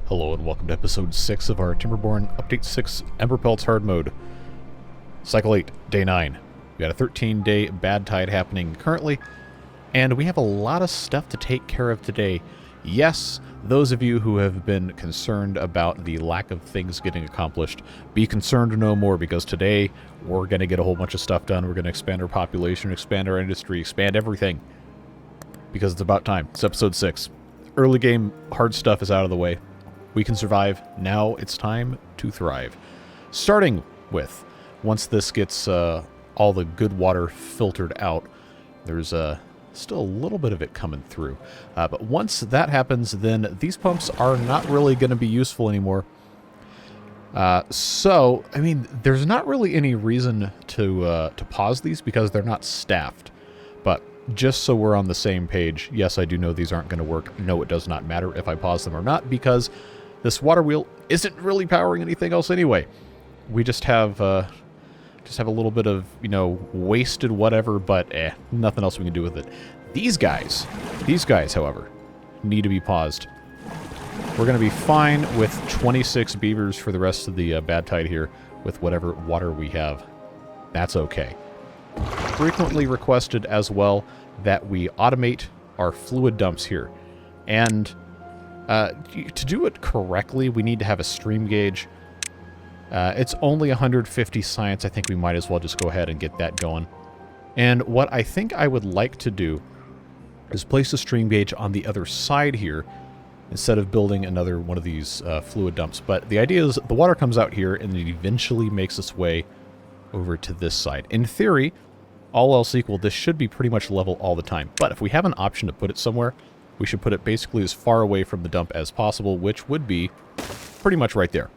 Hello and welcome to episode 6 of our Timberborn Update 6 Emberpelts hard mode. Cycle 8, day 9. We got a 13-day bad tide happening currently, and we have a lot of stuff to take care of today. Yes, those of you who have been concerned about the lack of things getting accomplished, be concerned no more, because today we're going to get a whole bunch of stuff done. We're going to expand our population, expand our industry, expand everything, because it's about time. It's episode 6. Early game hard stuff is out of the way. We can survive. Now it's time to thrive. Starting with, once this gets all the good water filtered out, there's still a little bit of it coming through. But once that happens, then these pumps are not really going to be useful anymore. So, I mean, there's not really any reason to pause these because they're not staffed. But just so we're on the same page, yes, I do know these aren't going to work. No, it does not matter if I pause them or not, because this water wheel isn't really powering anything else anyway. We just have a little bit of, wasted whatever, but nothing else we can do with it. These guys, however, need to be paused. We're going to be fine with 26 beavers for the rest of the bad tide here with whatever water we have. That's okay. Frequently requested as well that we automate our fluid dumps here. And to do it correctly, we need to have a stream gauge. It's only 150 science. I think we might as well just go ahead and get that going. And what I think I would like to do is place a stream gauge on the other side here instead of building another one of these fluid dumps. But the idea is the water comes out here and it eventually makes its way over to this side. In theory, all else equal, this should be pretty much level all the time. But if we have an option to put it somewhere, we should put it basically as far away from the dump as possible, which would be pretty much right there.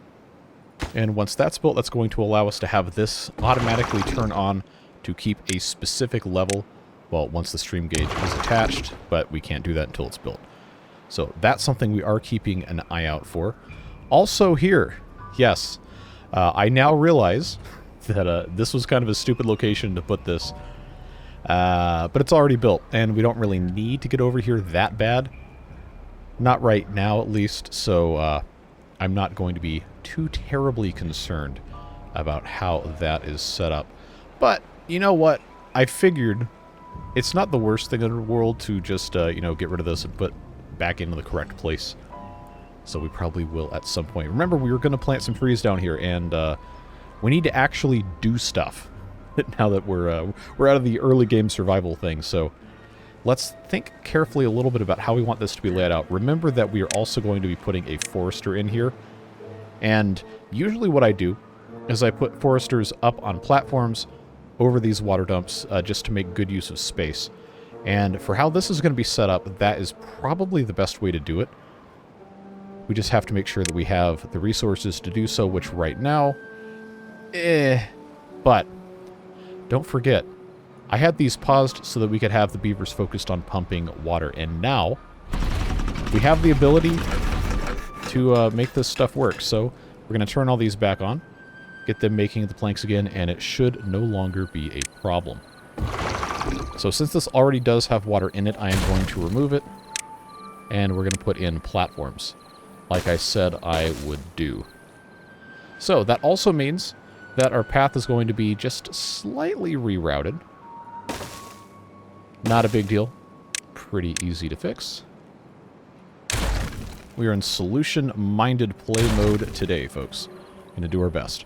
And once that's built, that's going to allow us to have this automatically turn on to keep a specific level, well, once the stream gauge is attached, but we can't do that until it's built. So that's something we are keeping an eye out for. Also here, yes, I now realize that this was kind of a stupid location to put this. But it's already built, and we don't really need to get over here that bad. Not right now, at least, so I'm not going to be too terribly concerned about how that is set up. But, you know what? I figured it's not the worst thing in the world to just, get rid of this and put back into the correct place. So we probably will at some point. Remember, we were going to plant some trees down here, and we need to actually do stuff now that we're out of the early game survival thing. So let's think carefully a little bit about how we want this to be laid out. Remember that we are also going to be putting a forester in here. And usually what I do is I put foresters up on platforms over these water dumps just to make good use of space. And for how this is going to be set up, that is probably the best way to do it. We just have to make sure that we have the resources to do so, which right now, but don't forget, I had these paused so that we could have the beavers focused on pumping water, and now we have the ability to make this stuff work. So we're going to turn all these back on, get them making the planks again, and it should no longer be a problem. So since this already does have water in it, I am going to remove it, and we're going to put in platforms, like I said I would do. So that also means that our path is going to be just slightly rerouted. Not a big deal. Pretty easy to fix. We are in solution-minded play mode today, folks. Going to do our best.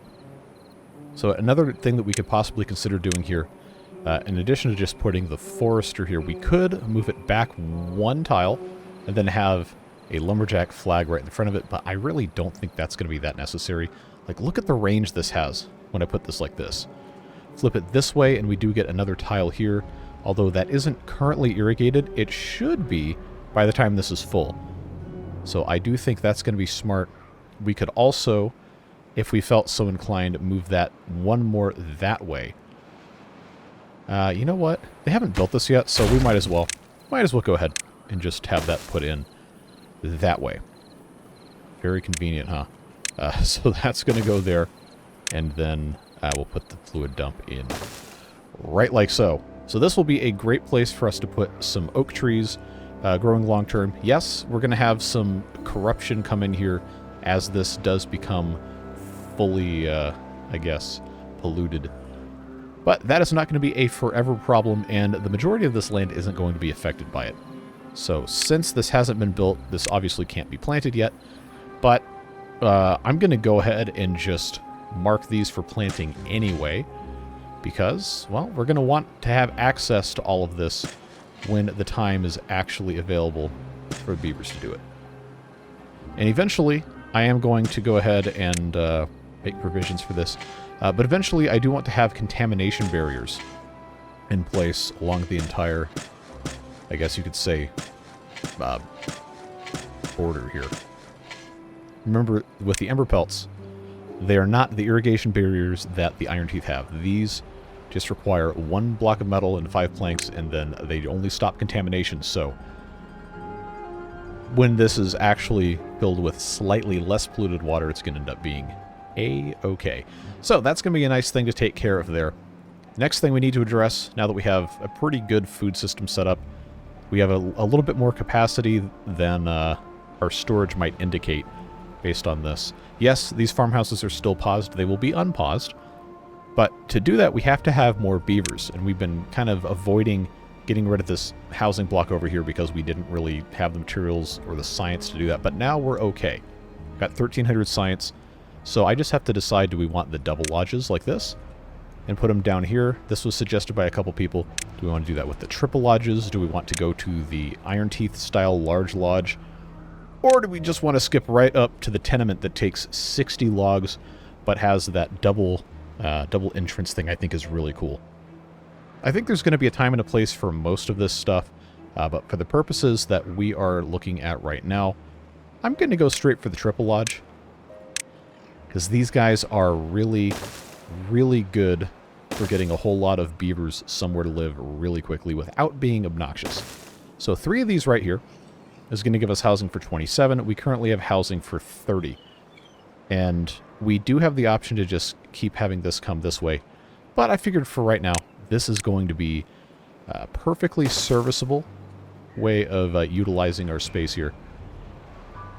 So another thing that we could possibly consider doing here, in addition to just putting the forester here, we could move it back one tile and then have a lumberjack flag right in front of it, but I really don't think that's going to be that necessary. Like, look at the range this has when I put this like this. Flip it this way, and we do get another tile here. Although that isn't currently irrigated, it should be by the time this is full. So I do think that's going to be smart. We could also, if we felt so inclined, move that one more that way. You know what? They haven't built this yet, so we might as well go ahead and just have that put in that way. Very convenient, huh? So that's going to go there, and then we'll put the fluid dump in right like so. So this will be a great place for us to put some oak trees growing long term. Yes, we're going to have some corruption come in here as this does become fully, I guess, polluted. But that is not going to be a forever problem, and the majority of this land isn't going to be affected by it. So since this hasn't been built, this obviously can't be planted yet. But I'm going to go ahead and just mark these for planting anyway, because, well, we're going to want to have access to all of this when the time is actually available for the beavers to do it. And eventually, I am going to go ahead and make provisions for this. But eventually, I do want to have contamination barriers in place along the entire, I guess you could say, border here. Remember, with the Emberpelts, they are not the irrigation barriers that the Iron Teeth have. These just require 1 block of metal and 5 planks, and then they only stop contamination. So when this is actually filled with slightly less polluted water, it's going to end up being A-okay. So that's going to be a nice thing to take care of there. Next thing we need to address, now that we have a pretty good food system set up, we have a little bit more capacity than our storage might indicate based on this. Yes, these farmhouses are still paused. They will be unpaused. But to do that, we have to have more beavers, and we've been kind of avoiding getting rid of this housing block over here because we didn't really have the materials or the science to do that. But now we're okay. Got 1,300 science, so I just have to decide, do we want the double lodges like this and put them down here? This was suggested by a couple people. Do we want to do that with the triple lodges? Do we want to go to the Iron Teeth style large lodge? Or do we just want to skip right up to the tenement that takes 60 logs but has that double entrance thing? I think is really cool. I think there's going to be a time and a place for most of this stuff, but for the purposes that we are looking at right now, I'm going to go straight for the triple lodge, because these guys are really, really good for getting a whole lot of beavers somewhere to live really quickly without being obnoxious. So 3 of these right here is going to give us housing for 27. We currently have housing for 30. And we do have the option to just keep having this come this way. But I figured for right now, this is going to be a perfectly serviceable way of utilizing our space here.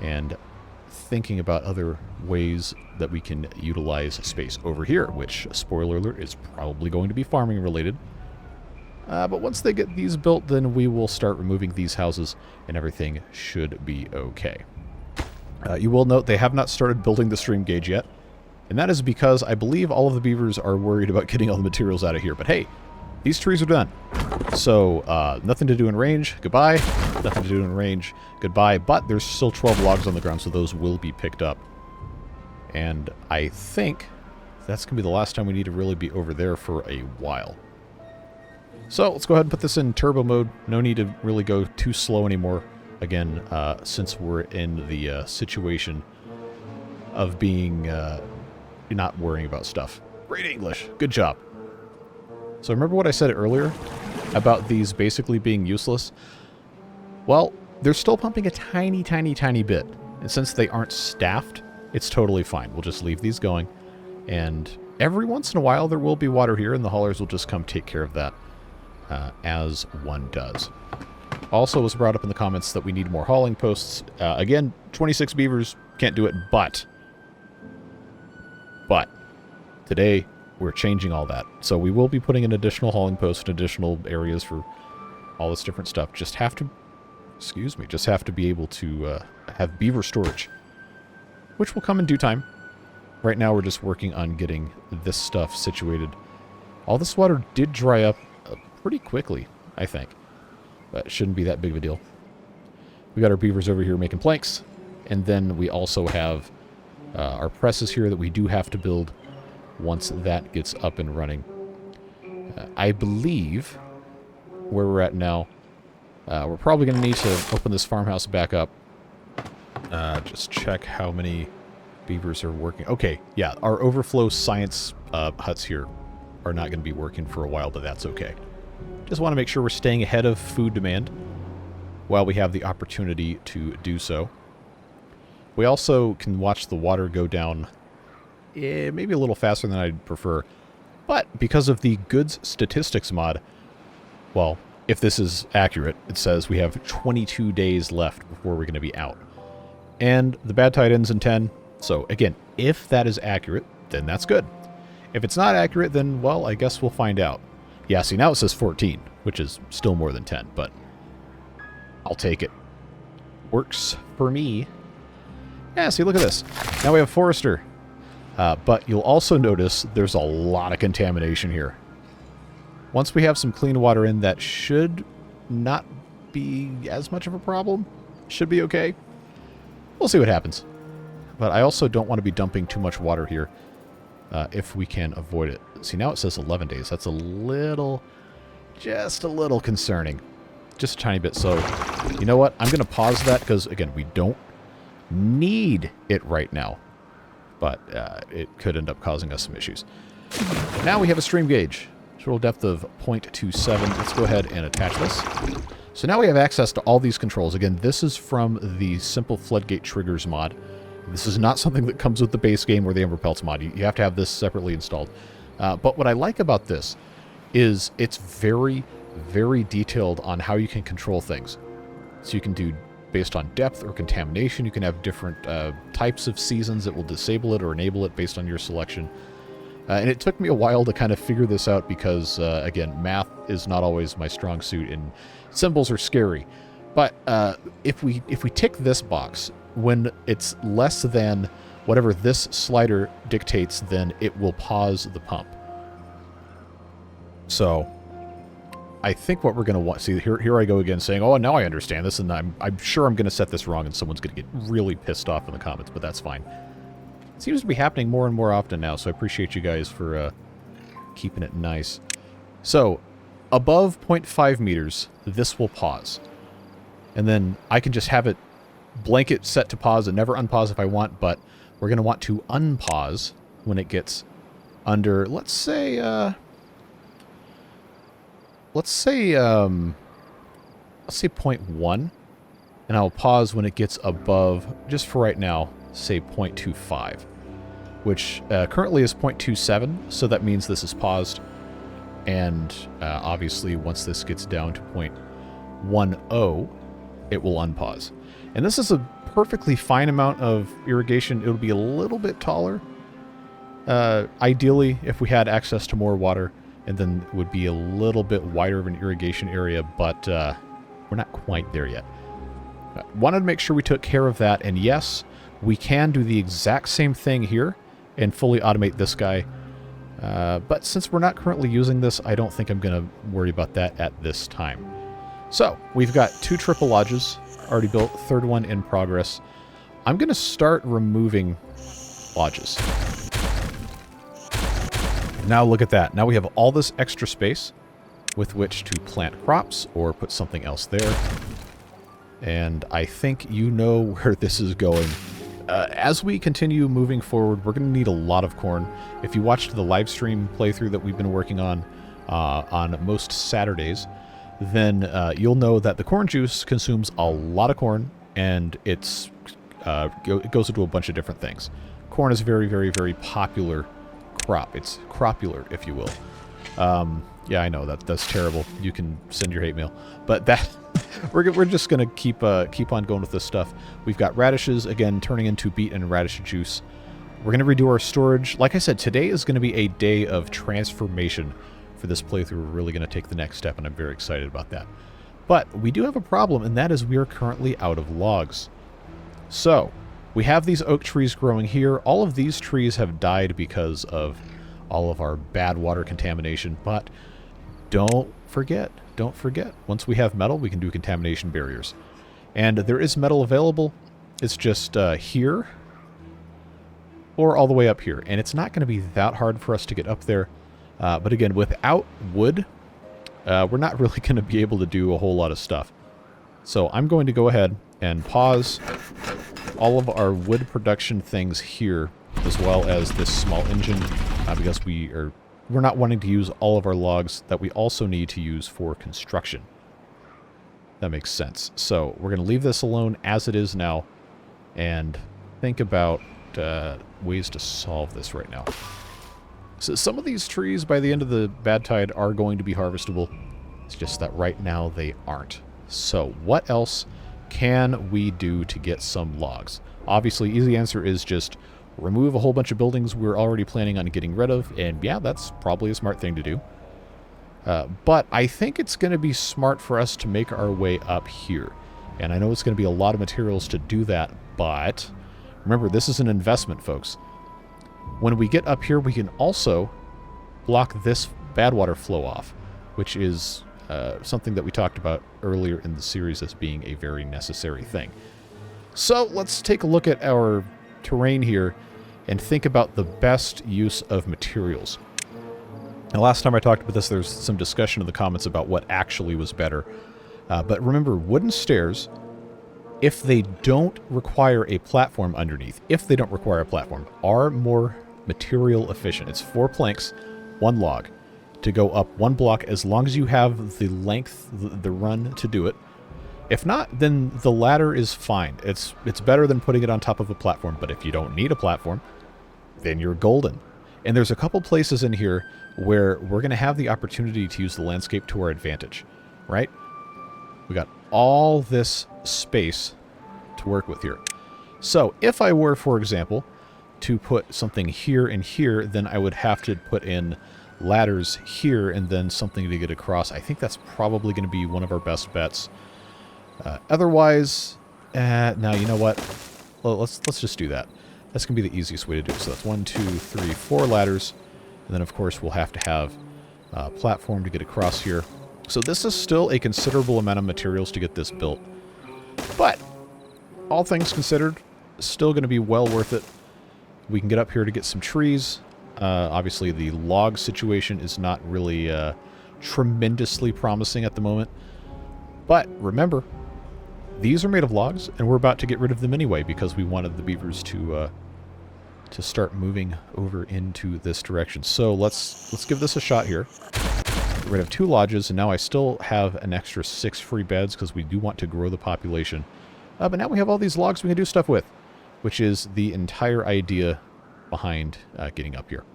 And thinking about other ways that we can utilize space over here, which, spoiler alert, is probably going to be farming related. But once they get these built, then we will start removing these houses, and everything should be okay. You will note they have not started building the stream gauge yet, and that is because I believe all of the beavers are worried about getting all the materials out of here. But hey, these trees are done. So, nothing to do in range, goodbye. Nothing to do in range, goodbye. But there's still 12 logs on the ground, so those will be picked up. And I think that's going to be the last time we need to really be over there for a while. So let's go ahead and put this in turbo mode. No need to really go too slow anymore. Again, since we're in the situation of being not worrying about stuff. Great English. Good job. So remember what I said earlier about these basically being useless? Well, they're still pumping a tiny, tiny, tiny bit. And since they aren't staffed, it's totally fine. We'll just leave these going. And every once in a while there will be water here, and the haulers will just come take care of that. As one does. Also was brought up in the comments that we need more hauling posts. Again, 26 beavers, can't do it, but today we're changing all that. So we will be putting in additional hauling posts and additional areas for all this different stuff. Just have to be able to have beaver storage, which will come in due time. Right now we're just working on getting this stuff situated. All this water did dry up pretty quickly, I think. But it shouldn't be that big of a deal. We got our beavers over here making planks. And then we also have our presses here that we do have to build once that gets up and running. I believe where we're at now, we're probably going to need to open this farmhouse back up. Just check how many beavers are working. Okay, yeah, our overflow science huts here are not going to be working for a while, but that's okay. Just want to make sure we're staying ahead of food demand while we have the opportunity to do so. We also can watch the water go down maybe a little faster than I'd prefer. But because of the goods statistics mod, well, if this is accurate, it says we have 22 days left before we're going to be out. And the bad tide ends in 10. So again, if that is accurate, then that's good. If it's not accurate, then, well, I guess we'll find out. Yeah, see, now it says 14, which is still more than 10, but I'll take it. Works for me. Yeah, see, look at this. Now we have Forester. But you'll also notice there's a lot of contamination here. Once we have some clean water in, that should not be as much of a problem. Should be okay. We'll see what happens. But I also don't want to be dumping too much water here if we can avoid it. See, now it says 11 days. That's a little, just a little concerning. Just a tiny bit. So, you know what? I'm going to pause that because, again, we don't need it right now. But it could end up causing us some issues. Now we have a stream gauge. Total depth of 0.27. Let's go ahead and attach this. So now we have access to all these controls. Again, this is from the Simple Floodgate Triggers mod. This is not something that comes with the base game or the Emberpelts mod. You have to have this separately installed. But what I like about this is it's very, very detailed on how you can control things. So you can do based on depth or contamination. You can have different types of seasons that will disable it or enable it based on your selection. And it took me a while to kind of figure this out because, again, math is not always my strong suit and symbols are scary. But if we tick this box, when it's less than whatever this slider dictates, then it will pause the pump. So I think what we're going to want... See, here I go again saying, oh, now I understand this, and I'm sure I'm going to set this wrong, and someone's going to get really pissed off in the comments, but that's fine. It seems to be happening more and more often now, so I appreciate you guys for keeping it nice. So, above 0.5 meters, this will pause. And then I can just have it blanket set to pause and never unpause if I want, but we're going to want to unpause when it gets under, let's say 0.1, and I'll pause when it gets above, just for right now, say 0.25, which currently is 0.27, so that means this is paused, and obviously once this gets down to 0.10, it will unpause. And this is a perfectly fine amount of irrigation. It'll be a little bit taller, ideally, if we had access to more water, and then it would be a little bit wider of an irrigation area, but we're not quite there yet. Wanted to make sure we took care of that, and yes, we can do the exact same thing here and fully automate this guy. But since we're not currently using this, I don't think I'm going to worry about that at this time. So, we've got 2 triple lodges already built, third one in progress. I'm going to start removing lodges. Now look at that. Now we have all this extra space with which to plant crops or put something else there. And I think you know where this is going. As we continue moving forward, we're going to need a lot of corn. If you watched the live stream playthrough that we've been working on most Saturdays, then you'll know that the corn juice consumes a lot of corn, and it goes into a bunch of different things. Corn is a very, very, very popular crop. It's cropular, if you will. Yeah, I know that's terrible. You can send your hate mail, but that we're just gonna keep on going with this stuff. We've got radishes again turning into beet and radish juice. We're gonna redo our storage. Like I said, today is gonna be a day of transformation for this playthrough. We're really gonna take the next step, and I'm very excited about that. But we do have a problem, and that is we are currently out of logs. So we have these oak trees growing here. All of these trees have died because of all of our bad water contamination, but don't forget, once we have metal, we can do contamination barriers. And there is metal available. It's just here or all the way up here. And it's not going to be that hard for us to get up there. But again, without wood, we're not really going to be able to do a whole lot of stuff. So I'm going to go ahead and pause all of our wood production things here, as well as this small engine, because we're not wanting to use all of our logs that we also need to use for construction. That makes sense. So we're going to leave this alone as it is now and think about ways to solve this right now. So some of these trees by the end of the bad tide are going to be harvestable. It's just that right now they aren't. So what else can we do to get some logs? Obviously, easy answer is just remove a whole bunch of buildings we're already planning on getting rid of, and yeah, that's probably a smart thing to do. But I think it's going to be smart for us to make our way up here. And I know it's going to be a lot of materials to do that, but remember, this is an investment, folks. When we get up here, we can also block this badwater flow off, which is something that we talked about earlier in the series as being a very necessary thing. So let's take a look at our terrain here and think about the best use of materials. Now, last time I talked about this, there's some discussion in the comments about what actually was better. But remember, wooden stairs, if they don't require a platform underneath, are more material efficient. It's 4 planks, 1 log to go up 1 block as long as you have the length, the run to do it. If not, then the ladder is fine. It's better than putting it on top of a platform, but if you don't need a platform, then you're golden. And there's a couple places in here where we're going to have the opportunity to use the landscape to our advantage, right? We got all this space to work with here. So if I were, for example, to put something here and here, then I would have to put in ladders here and then something to get across. I think that's probably going to be one of our best bets. Otherwise, now you know what? Well, let's just do that. That's going to be the easiest way to do it. So that's 1, 2, 3, 4 ladders. And then, of course, we'll have to have a platform to get across here. So this is still a considerable amount of materials to get this built. But, all things considered, still going to be well worth it. We can get up here to get some trees. Obviously, the log situation is not really tremendously promising at the moment. But, remember, these are made of logs, and we're about to get rid of them anyway because we wanted the beavers to start moving over into this direction. So let's give this a shot here. Get rid of 2 lodges, and now I still have an extra 6 free beds because we do want to grow the population. But now we have all these logs we can do stuff with, which is the entire idea behind getting up here.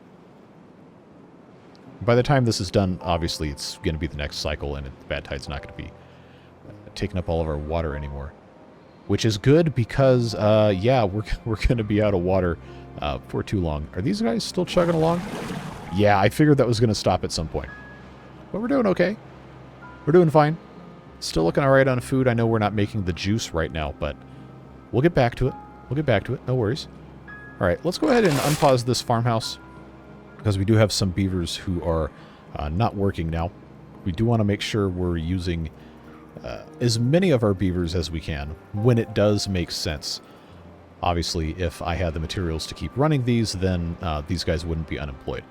By the time this is done, obviously it's going to be the next cycle, and the bad tide's not going to be taking up all of our water anymore. Which is good because, yeah, we're going to be out of water for too long. Are these guys still chugging along? Yeah, I figured that was going to stop at some point. But we're doing okay. We're doing fine. Still looking all right on food. I know we're not making the juice right now, but we'll get back to it. We'll get back to it. No worries. All right, let's go ahead and unpause this farmhouse because we do have some beavers who are not working now. We do want to make sure we're using as many of our beavers as we can when it does make sense. Obviously, if I had the materials to keep running these, then these guys wouldn't be unemployed.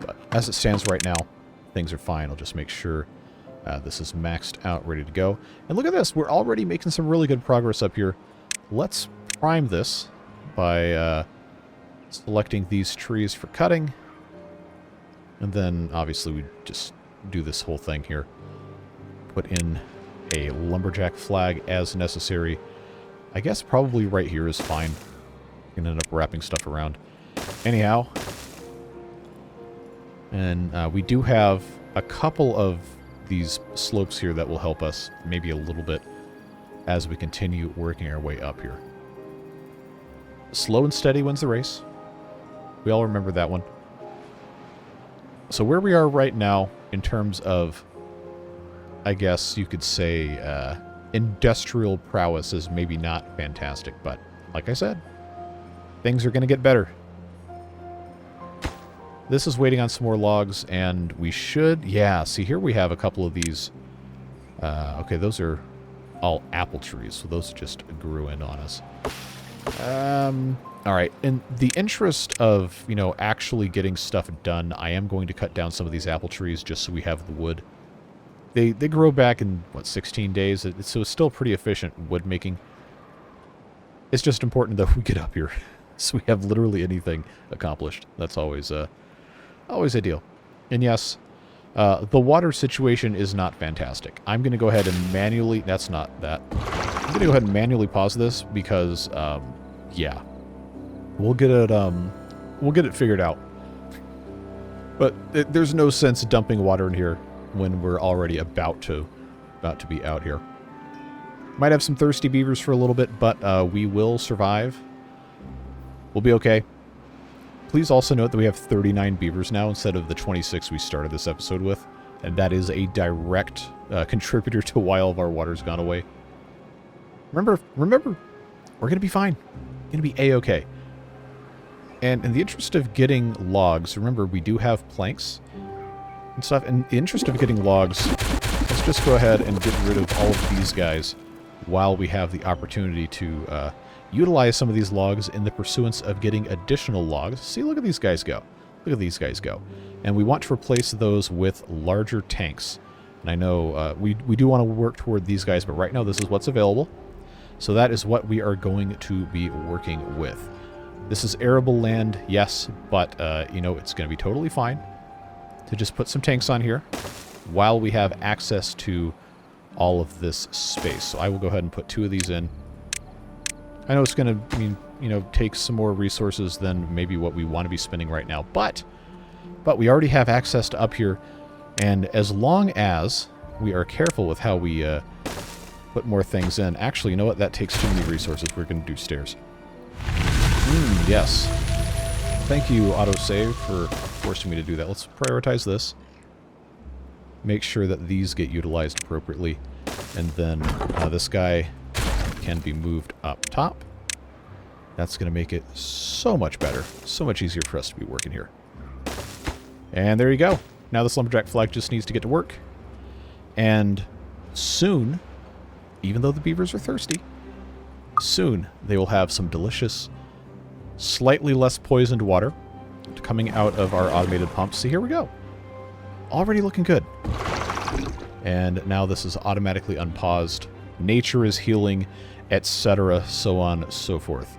But as it stands right now, things are fine. I'll just make sure this is maxed out, ready to go. And look at this. We're already making some really good progress up here. Let's prime this by selecting these trees for cutting. And then, obviously, we just do this whole thing here. Put in a lumberjack flag as necessary. I guess probably right here is fine. We can end up wrapping stuff around. Anyhow. And we do have a couple of these slopes here that will help us maybe a little bit as we continue working our way up here. Slow and steady wins the race. We all remember that one. So where we are right now in terms of, I guess you could say, industrial prowess is maybe not fantastic, but like I said, things are going to get better. This is waiting on some more logs, and we should, yeah, see here we have a couple of these. Okay, those are all apple trees, so those just grew in on us. All right, in the interest of, you know, actually getting stuff done, I am going to cut down some of these apple trees just so we have the wood. They grow back in, what, 16 days? So it's still pretty efficient wood making. It's just important that we get up here so we have literally anything accomplished. That's always ideal. And yes, the water situation is not fantastic. I'm going to go ahead and manually... That's not that. I'm going to go ahead and manually pause this because, yeah. We'll get it figured out. But there's no sense dumping water in here when we're already about to be out here. Might have some thirsty beavers for a little bit, but we will survive. We'll be okay. Please also note that we have 39 beavers now instead of the 26 we started this episode with. And that is a direct contributor to why all of our water's gone away. Remember, we're going to be fine. Going to be A-okay. And in the interest of getting logs, remember, we do have planks and stuff. In the interest of getting logs, let's just go ahead and get rid of all of these guys while we have the opportunity to utilize some of these logs in the pursuance of getting additional logs. See, look at these guys go. Look at these guys go. And we want to replace those with larger tanks. And I know we do want to work toward these guys, but right now this is what's available. So that is what we are going to be working with. This is arable land, yes, but, you know, it's going to be totally fine to just put some tanks on here while we have access to all of this space. So I will go ahead and put 2 of these in. I know it's going to, you know, take some more resources than maybe what we want to be spending right now, but we already have access to up here, and as long as we are careful with how we put more things in. Actually, you know what? That takes too many resources. We're going to do stairs. Yes. Thank you, autosave, for forcing me to do that. Let's prioritize this. Make sure that these get utilized appropriately. And then this guy can be moved up top. That's going to make it so much better. So much easier for us to be working here. And there you go. Now this lumberjack flag just needs to get to work. And soon, even though the beavers are thirsty, soon they will have some delicious, slightly less poisoned water coming out of our automated pumps. See, here we go. Already looking good. And now this is automatically unpaused. Nature is healing, etc., so on, so forth.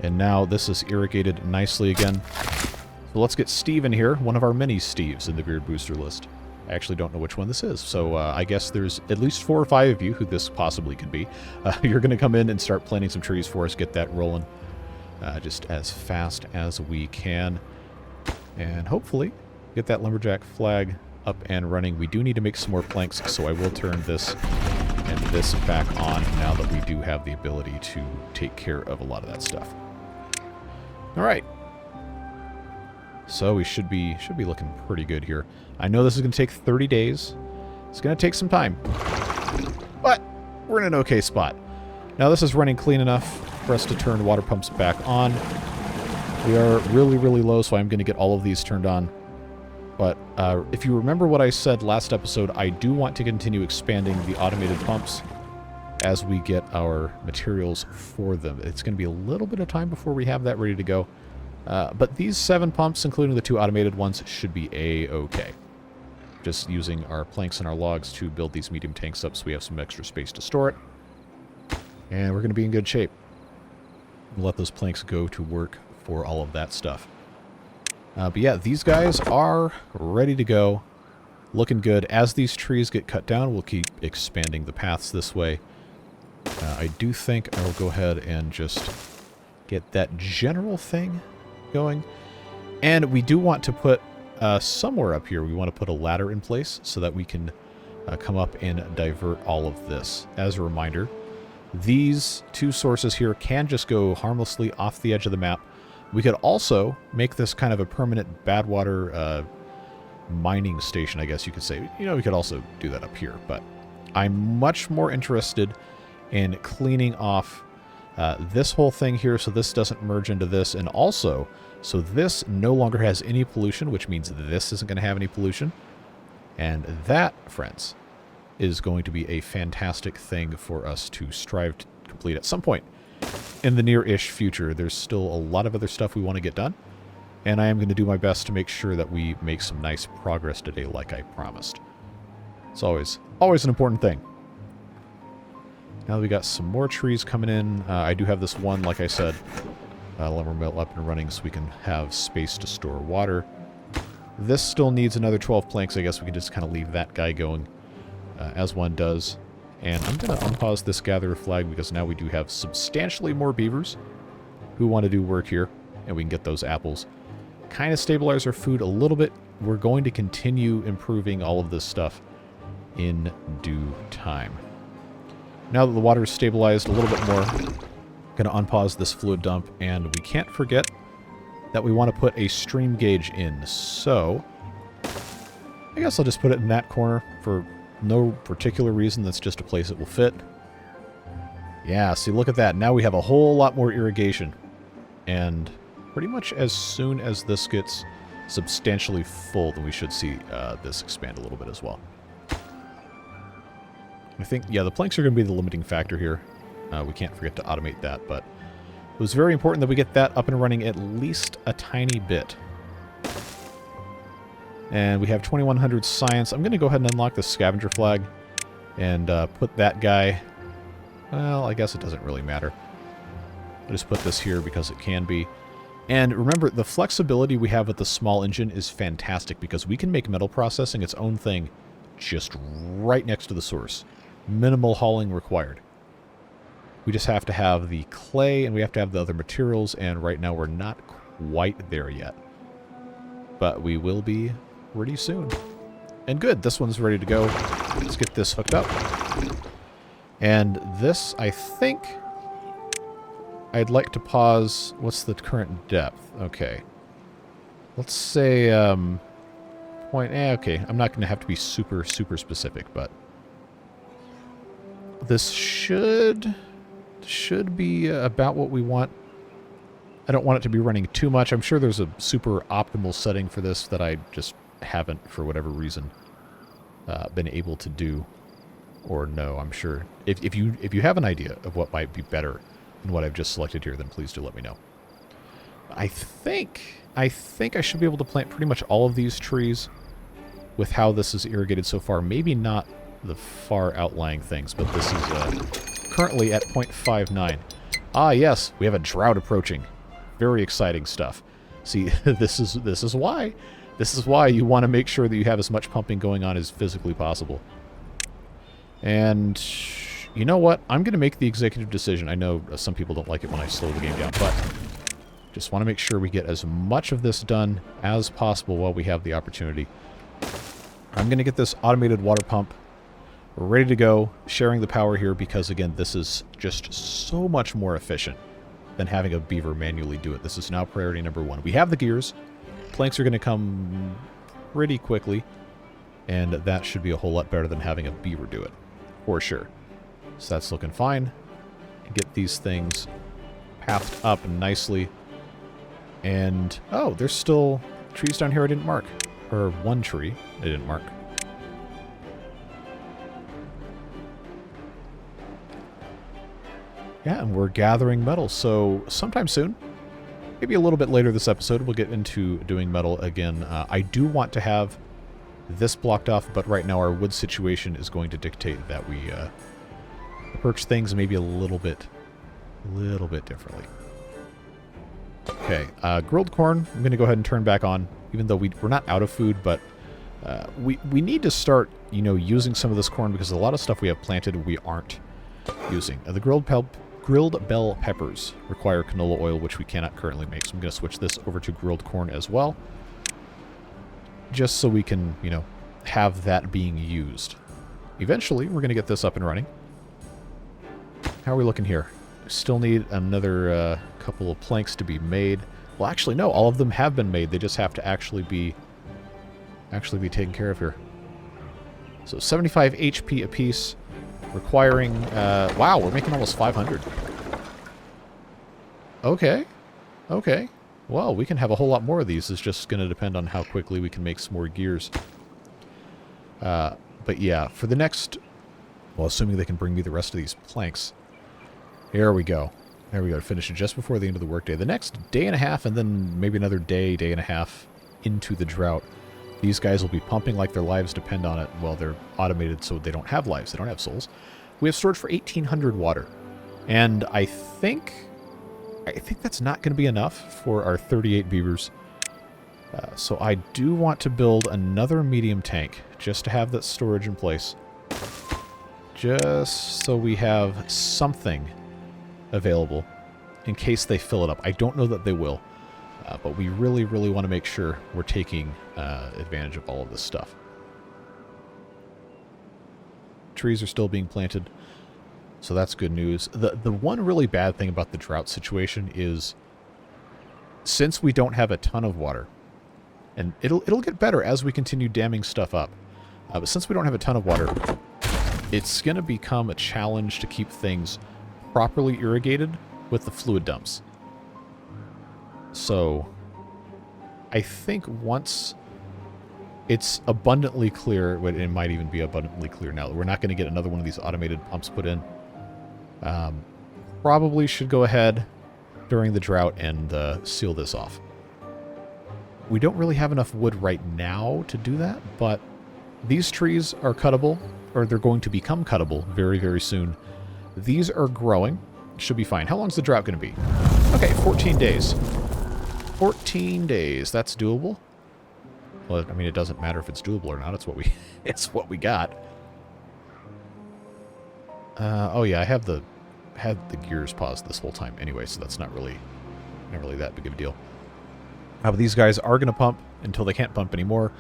And now this is irrigated nicely again. So let's get Steve in here, one of our many Steves in the Beard Booster list. I actually don't know which one this is, so I guess there's at least 4 or 5 of you who this possibly could be. You're going to come in and start planting some trees for us, get that rolling just as fast as we can. And hopefully get that lumberjack flag up and running. We do need to make some more planks, so I will turn this and this back on now that we do have the ability to take care of a lot of that stuff. All right. So we should be looking pretty good here. I know this is going to take 30 days. It's going to take some time. But we're in an okay spot. Now this is running clean enough for us to turn water pumps back on. We are really, really low, so I'm going to get all of these turned on. But if you remember what I said last episode, I do want to continue expanding the automated pumps as we get our materials for them. It's going to be a little bit of time before we have that ready to go. But these 7 pumps, including the 2 automated ones, should be A-okay. Just using our planks and our logs to build these medium tanks up so we have some extra space to store it. And we're going to be in good shape. We'll let those planks go to work for all of that stuff. But yeah, these guys are ready to go. Looking good. As these trees get cut down, we'll keep expanding the paths this way. I do think I will go ahead and just get that general thing going. And we do want to put somewhere up here, we want to put a ladder in place so that we can come up and divert all of this. As a reminder, these 2 sources here can just go harmlessly off the edge of the map. We could also make this kind of a permanent badwater mining station, I guess you could say. You know, we could also do that up here, but I'm much more interested in cleaning off this whole thing here so this doesn't merge into this, and also so this no longer has any pollution, which means this isn't going to have any pollution. And that, friends, is going to be a fantastic thing for us to strive to complete at some point in the near-ish future. There's still a lot of other stuff we want to get done, and I am going to do my best to make sure that we make some nice progress today like I promised. It's always an important thing. Now that we got some more trees coming in, I do have this one, like I said, lumber mill up and running so we can have space to store water. This still needs another 12 planks. I guess we can just kind of leave that guy going as one does. And I'm going to unpause this gatherer flag because now we do have substantially more beavers who want to do work here, and we can get those apples. Kind of stabilize our food a little bit, we're going to continue improving all of this stuff in due time. Now that the water is stabilized a little bit more, going to unpause this fluid dump, and we can't forget that we want to put a stream gauge in. So I guess I'll just put it in that corner for no particular reason. That's just a place it will fit. Yeah, see, look at that. Now we have a whole lot more irrigation. And pretty much as soon as this gets substantially full, then we should see this expand a little bit as well. I think, yeah, the planks are going to be the limiting factor here. We can't forget to automate that, but it was very important that we get that up and running at least a tiny bit. And we have 2100 science. I'm going to go ahead and unlock the scavenger flag and put that guy... Well, I guess it doesn't really matter. I'll just put this here because it can be. And remember, the flexibility we have with the small engine is fantastic because we can make metal processing its own thing just right next to the source. Minimal hauling required. We just have to have the clay and we have to have the other materials, and right now we're not quite there yet. But we will be pretty soon. And good, this one's ready to go. Let's get this hooked up. And this, I think, I'd like to pause. What's the current depth? Okay. Let's say, okay, I'm not going to have to be super, super specific, but this should be about what we want. I don't want it to be running too much. I'm sure there's a super optimal setting for this that I just haven't, for whatever reason, been able to do. Or no, I'm sure. If you have an idea of what might be better than what I've just selected here, then please do let me know. I think I should be able to plant pretty much all of these trees with how this is irrigated so far. Maybe not the far outlying things, but this is currently at 0.59. Ah, yes, we have a drought approaching. Very exciting stuff. See, this is why you want to make sure that you have as much pumping going on as physically possible. And you know what? I'm going to make the executive decision. I know some people don't like it when I slow the game down, but just want to make sure we get as much of this done as possible while we have the opportunity. I'm going to get this automated water pump ready to go, sharing the power here because, again, this is just so much more efficient than having a beaver manually do it. This is now priority number one. We have the gears. Planks are going to come pretty quickly, and that should be a whole lot better than having a beaver do it. For sure. So that's looking fine. Get these things pathed up nicely. And, oh, there's still trees down here I didn't mark. Or one tree I didn't mark. Yeah, and we're gathering metal. So sometime soon, maybe a little bit later this episode, we'll get into doing metal again. I do want to have this blocked off, but right now our wood situation is going to dictate that we approach things maybe a little bit differently. Okay, grilled corn, I'm going to go ahead and turn back on, even though we're not out of food, but we need to start, using some of this corn because a lot of stuff we have planted we aren't using. The grilled bell peppers require canola oil, which we cannot currently make, so I'm going to switch this over to grilled corn as well. Just so we can, have that being used. Eventually, we're going to get this up and running. How are we looking here? Still need another couple of planks to be made. Well, actually, no. All of them have been made. They just have to actually be taken care of here. So 75 HP apiece, requiring... wow, we're making almost 500. Okay. Okay. Well, we can have a whole lot more of these. It's just going to depend on how quickly we can make some more gears. But yeah, for the next... Well, assuming they can bring me the rest of these planks. Here we go. There we go. Finish it just before the end of the workday. The next day and a half, and then maybe another day and a half into the drought. These guys will be pumping like their lives depend on it. Well, they're automated, so they don't have lives. They don't have souls. We have storage for 1,800 water. And I think that's not going to be enough for our 38 beavers. So I do want to build another medium tank just to have that storage in place. Just so we have something available in case they fill it up. I don't know that they will. But we really, really want to make sure we're taking advantage of all of this stuff. Trees are still being planted, so that's good news. The one really bad thing about the drought situation is, since we don't have a ton of water, and it'll get better as we continue damming stuff up, but since we don't have a ton of water, it's going to become a challenge to keep things properly irrigated with the fluid dumps. So I think once it's abundantly clear, it might even be abundantly clear now, that we're not going to get another one of these automated pumps put in. Probably should go ahead during the drought and seal this off. We don't really have enough wood right now to do that, but these trees are cuttable, or they're going to become cuttable very, very soon. These are growing. Should be fine. How long is the drought going to be? Okay, 14 days. 14 days. That's doable. Well, I mean, it doesn't matter if it's doable or not. It's what we, it's what we got. Oh yeah, I had the gears paused this whole time anyway, so that's not really that big of a deal. But these guys are going to pump until they can't pump anymore.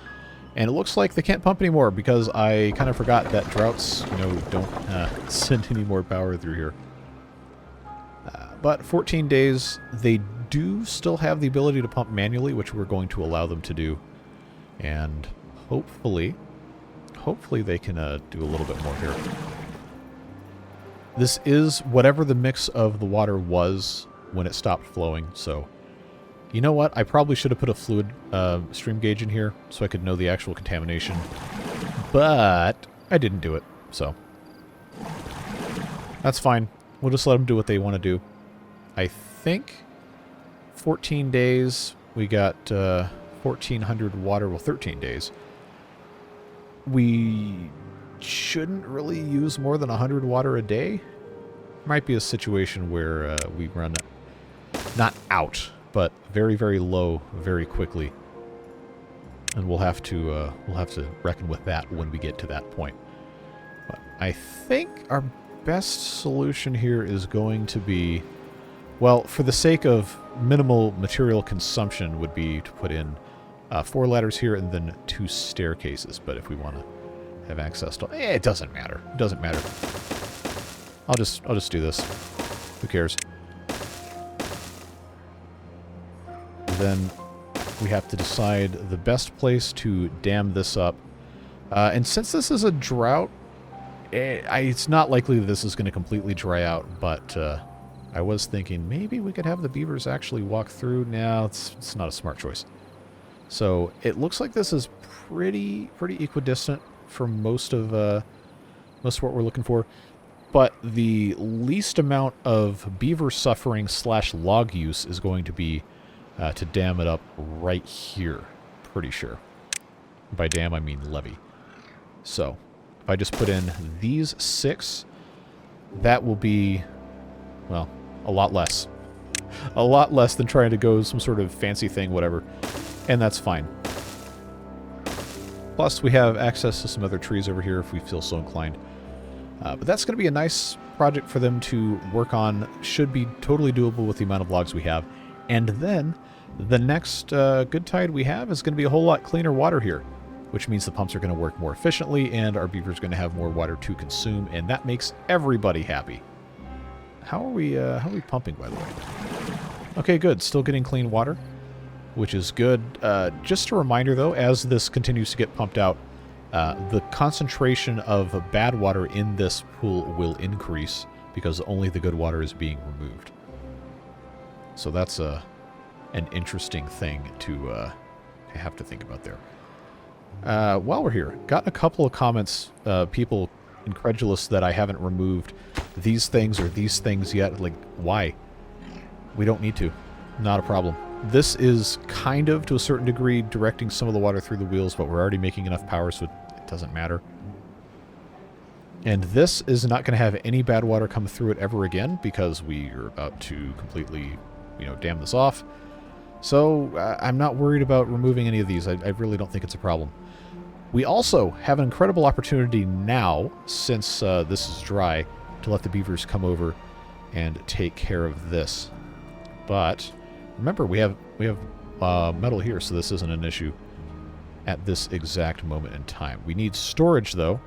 And it looks like they can't pump anymore because I kind of forgot that droughts, don't send any more power through here. But 14 days, they do still have the ability to pump manually, which we're going to allow them to do. And hopefully they can do a little bit more here. This is whatever the mix of the water was when it stopped flowing, so you know what? I probably should have put a fluid stream gauge in here so I could know the actual contamination, but I didn't do it, so that's fine. We'll just let them do what they want to do. I think 14 days, we got 1,400 water, well, 13 days. We shouldn't really use more than 100 water a day. Might be a situation where we run not out, but very, very low very quickly, and we'll have to reckon with that when we get to that point. But I think our best solution here is going to be, well, for the sake of minimal material consumption, would be to put in 4 ladders here and then 2 staircases. But if we want to have access to, it doesn't matter. It doesn't matter. I'll just do this. Who cares? Then we have to decide the best place to dam this up. And since this is a drought, it's not likely that this is going to completely dry out, but I was thinking maybe we could have the beavers actually walk through. Now it's not a smart choice. So it looks like this is pretty equidistant from most of what we're looking for. But the least amount of beaver suffering / log use is going to be to dam it up right here. Pretty sure. By dam, I mean levee. So if I just put in these 6, that will be, well, a lot less. A lot less than trying to go some sort of fancy thing, whatever. And that's fine. Plus, we have access to some other trees over here if we feel so inclined. But that's going to be a nice project for them to work on. Should be totally doable with the amount of logs we have. And then the next good tide we have is going to be a whole lot cleaner water here, which means the pumps are going to work more efficiently and our beavers are going to have more water to consume, and that makes everybody happy. How are we pumping, by the way? Okay, good. Still getting clean water, which is good. Just a reminder, though, as this continues to get pumped out, the concentration of bad water in this pool will increase because only the good water is being removed. So that's an interesting thing to have to think about there. While we're here, got a couple of comments, people incredulous that I haven't removed these things or these things yet. Like, why? We don't need to. Not a problem. This is kind of, to a certain degree, directing some of the water through the wheels, but we're already making enough power, so it doesn't matter. And this is not going to have any bad water come through it ever again, because we are about to completely, dam this off. So I'm not worried about removing any of these. I really don't think it's a problem. We also have an incredible opportunity now, since this is dry, to let the beavers come over and take care of this. But Remember, we have metal here, so this isn't an issue at this exact moment in time. We need storage, though,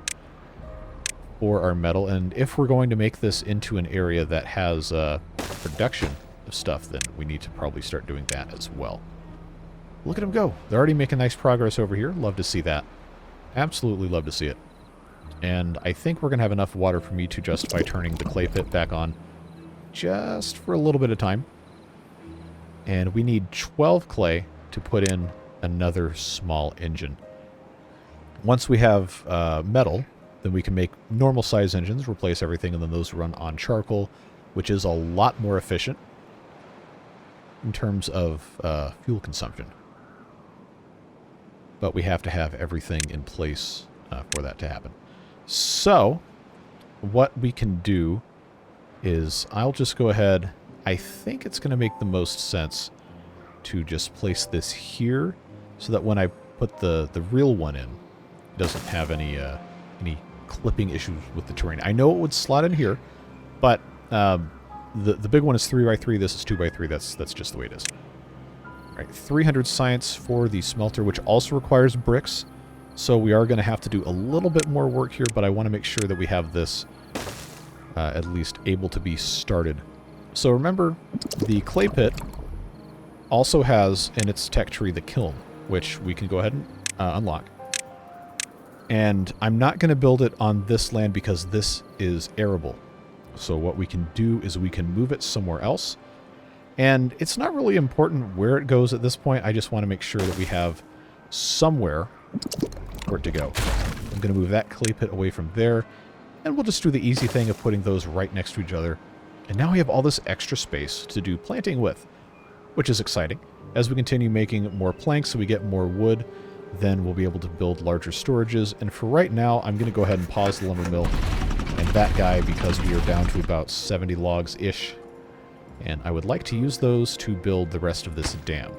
for our metal, and if we're going to make this into an area that has production of stuff, then we need to probably start doing that as well. Look at them go. They're already making nice progress over here. Love to see that. Absolutely love to see it. And I think we're going to have enough water for me to justify turning the clay pit back on just for a little bit of time. And we need 12 clay to put in another small engine. Once we have metal, then we can make normal size engines, replace everything, and then those run on charcoal, which is a lot more efficient in terms of fuel consumption. But we have to have everything in place for that to happen. So, what we can do is I'll just go ahead. I think it's going to make the most sense to just place this here so that when I put the real one in, it doesn't have any clipping issues with the terrain. I know it would slot in here, but the big one is 3x3. This is 2x3. That's just the way it is. All right, 300 science for the smelter, which also requires bricks. So we are going to have to do a little bit more work here, but I want to make sure that we have this at least able to be started. So remember, the clay pit also has in its tech tree the kiln, which we can go ahead and unlock. And I'm not going to build it on this land because this is arable. So what we can do is we can move it somewhere else. And it's not really important where it goes at this point. I just want to make sure that we have somewhere for it to go. I'm going to move that clay pit away from there. And we'll just do the easy thing of putting those right next to each other. And now we have all this extra space to do planting with, which is exciting. As we continue making more planks so we get more wood, then we'll be able to build larger storages. And for right now, I'm going to go ahead and pause the lumber mill and that guy because we are down to about 70 logs-ish. And I would like to use those to build the rest of this dam,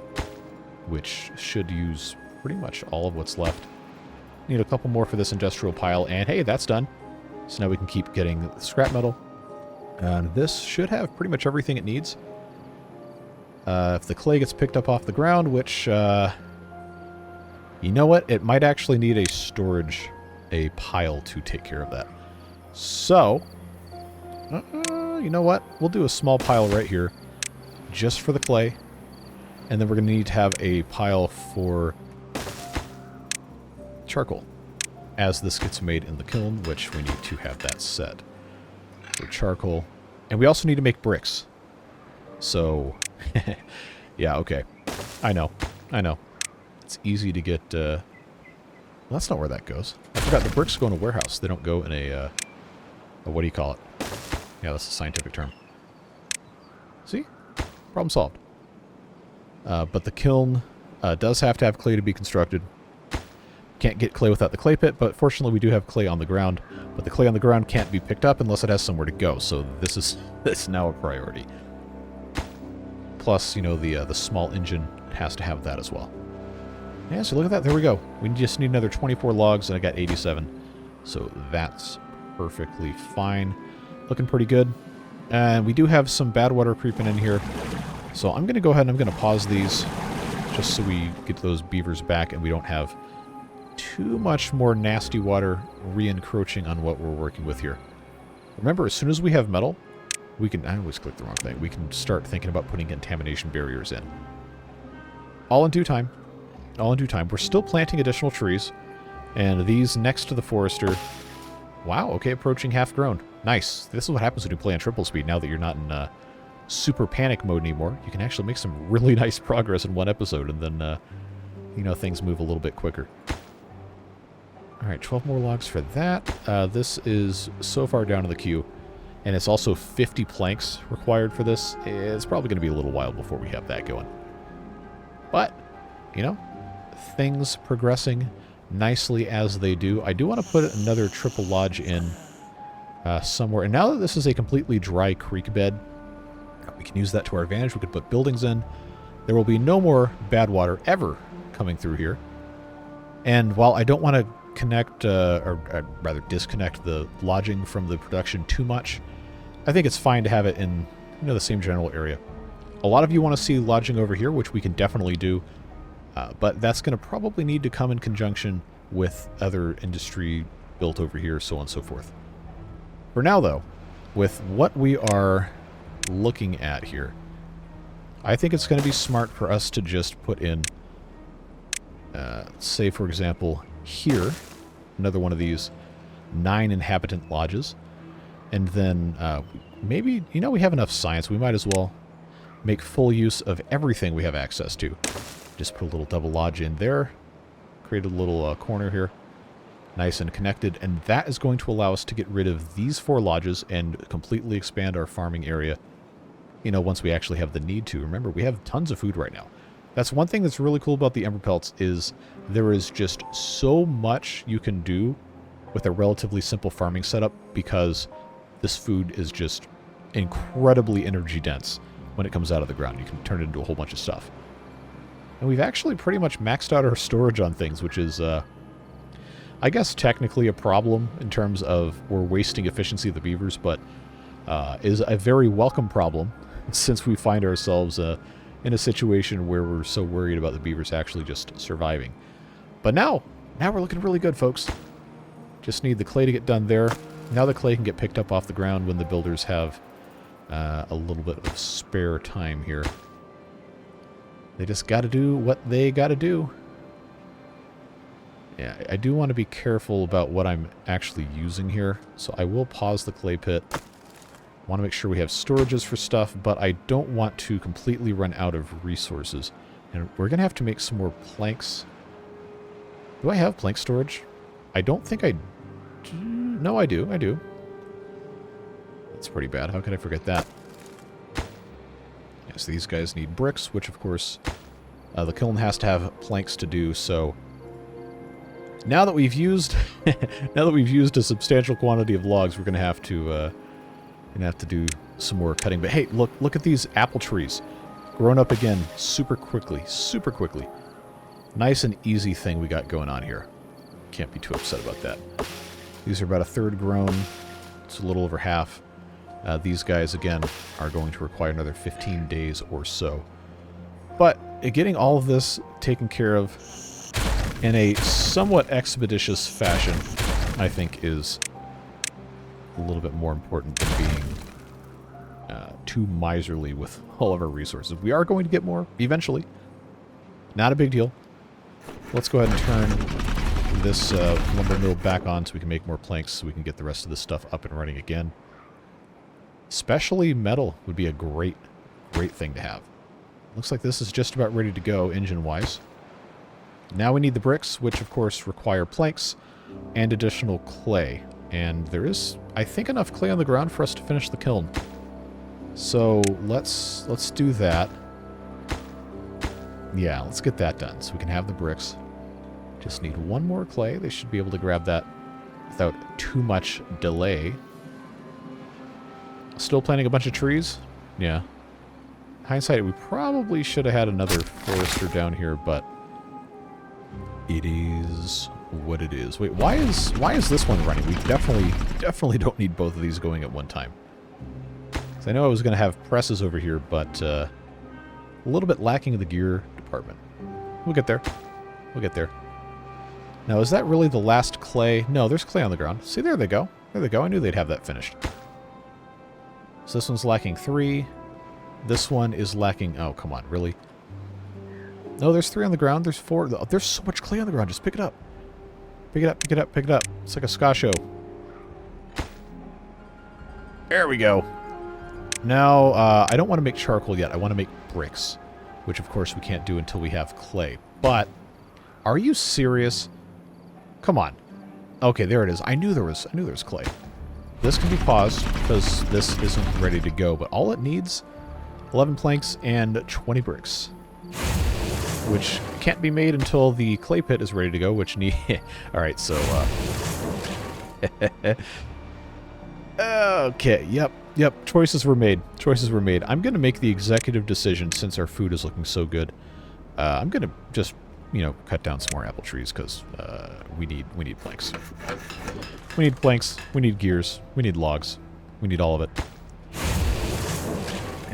which should use pretty much all of what's left. Need a couple more for this industrial pile, and hey, that's done. So now we can keep getting scrap metal. And this should have pretty much everything it needs. If the clay gets picked up off the ground, which, you know what? It might actually need a pile to take care of that. So, you know what? We'll do a small pile right here, just for the clay. And then we're going to need to have a pile for charcoal, as this gets made in the kiln, which we need to have that set. For charcoal. And we also need to make bricks. So, yeah, okay. I know. It's easy to get, well, that's not where that goes. I forgot the bricks go in a warehouse. They don't go in a what do you call it? Yeah, that's a scientific term. See? Problem solved. But the kiln does have to have clay to be constructed. Can't get clay without the clay pit, but fortunately we do have clay on the ground. But the clay on the ground can't be picked up unless it has somewhere to go, so this is now a priority. Plus, you know, the small engine has to have that as well. Yeah, so look at that. There we go. We just need another 24 logs, and I got 87. So that's perfectly fine. Looking pretty good. And we do have some bad water creeping in here. So I'm going to go ahead and I'm going to pause these just so we get those beavers back and we don't have too much more nasty water re-encroaching on what we're working with here. Remember, as soon as we have metal, we can... I always click the wrong thing. We can start thinking about putting contamination barriers in. All in due time. All in due time. We're still planting additional trees. And these next to the forester... Wow, okay, approaching half grown. Nice. This is what happens when you play on triple speed now that you're not in super panic mode anymore. You can actually make some really nice progress in one episode, and then, you know, things move a little bit quicker. Alright, 12 more logs for that. This is so far down in the queue, and it's also 50 planks required for this. It's probably going to be a little while before we have that going. But, you know, things progressing nicely as they do. I do want to put another triple lodge in somewhere. And now that this is a completely dry creek bed, we can use that to our advantage. We could put buildings in. There will be no more bad water ever coming through here. And while I don't want to connect, or rather disconnect the lodging from the production too much, I think it's fine to have it in, you know, the same general area. A lot of you want to see lodging over here, which we can definitely do. But that's going to probably need to come in conjunction with other industry built over here, so on and so forth. For now, though, with what we are looking at here, I think it's going to be smart for us to just put in, say, for example, here, another one of these 9 inhabitant lodges. And then maybe, you know, we have enough science. We might as well make full use of everything we have access to. Just put a little double lodge in there. Create a little corner here. Nice and connected. And that is going to allow us to get rid of these 4 lodges and completely expand our farming area. You know, once we actually have the need to. Remember, we have tons of food right now. That's one thing that's really cool about the Emberpelts is there is just so much you can do with a relatively simple farming setup because this food is just incredibly energy dense when it comes out of the ground. You can turn it into a whole bunch of stuff. And we've actually pretty much maxed out our storage on things, which is, I guess, technically a problem in terms of we're wasting efficiency of the beavers, but is a very welcome problem since we find ourselves in a situation where we're so worried about the beavers actually just surviving. But now we're looking really good, folks. Just need the clay to get done there. Now the clay can get picked up off the ground when the builders have a little bit of spare time here. They just got to do what they got to do. Yeah, I do want to be careful about what I'm actually using here, so I will pause the clay pit. Want to make sure we have storages for stuff, but I don't want to completely run out of resources. And we're going to have to make some more planks. Do I have plank storage? I don't think I do. No, I do. I do. That's pretty bad. How could I forget that? Yes, these guys need bricks, which of course the kiln has to have planks to do, so now that we've used a substantial quantity of logs, we're going to have to do some more cutting. But hey, look at these apple trees. Grown up again super quickly, super quickly. Nice and easy thing we got going on here. Can't be too upset about that. These are about a third grown. It's a little over half. These guys, again, are going to require another 15 days or so. But getting all of this taken care of in a somewhat expeditious fashion, I think, is a little bit more important than being too miserly with all of our resources. We are going to get more eventually. Not a big deal. Let's go ahead and turn this lumber mill back on so we can make more planks so we can get the rest of this stuff up and running again. Especially metal would be a great thing to have. Looks like this is just about ready to go engine-wise. Now we need the bricks, which of course require planks and additional clay. And there is, I think, enough clay on the ground for us to finish the kiln. So let's do that. Yeah, let's get that done so we can have the bricks. Just need one more clay. They should be able to grab that without too much delay. Still planting a bunch of trees? Yeah. Hindsight, we probably should have had another forester down here, but it is what it is. Wait, why is this one running? We definitely don't need both of these going at one time. So I know I was going to have presses over here, but a little bit lacking in the gear department. We'll get there. We'll get there. Now, is that really the last clay? No, there's clay on the ground. See, there they go. There they go. I knew they'd have that finished. So this one's lacking 3. This one is lacking... Oh, come on. Really? No, there's 3 on the ground. There's 4. Oh, there's so much clay on the ground. Just pick it up. Pick it up, pick it up, pick it up. It's like a ska show. There we go. Now, I don't want to make charcoal yet. I want to make bricks, which, of course, we can't do until we have clay. But, are you serious? Come on. Okay, there it is. I knew there was clay. This can be paused because this isn't ready to go, but all it needs, 11 planks and 20 bricks, which can't be made until the clay pit is ready to go, which need... Alright, so, okay, yep, choices were made. Choices were made. I'm going to make the executive decision, since our food is looking so good. I'm going to just, you know, cut down some more apple trees, because we need planks. We need planks, we need gears, we need logs, we need all of it.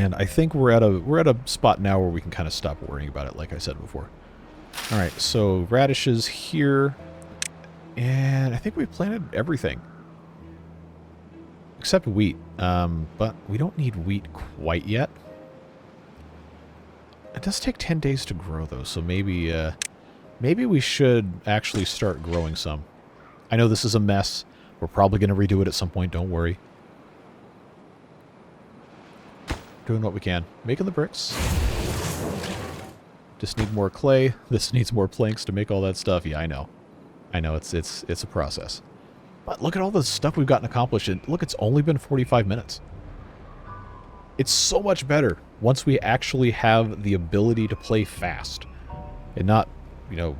And I think we're at a spot now where we can kind of stop worrying about it, like I said before. All right, so radishes here, and I think we've planted everything except wheat. But we don't need wheat quite yet. It does take 10 days to grow, though, so maybe we should actually start growing some. I know this is a mess. We're probably going to redo it at some point, don't worry. Doing what we can. Making the bricks. Just need more clay. This needs more planks to make all that stuff. Yeah, I know. I know, it's a process. But look at all the stuff we've gotten accomplished. And look, it's only been 45 minutes. It's so much better once we actually have the ability to play fast. And not, you know,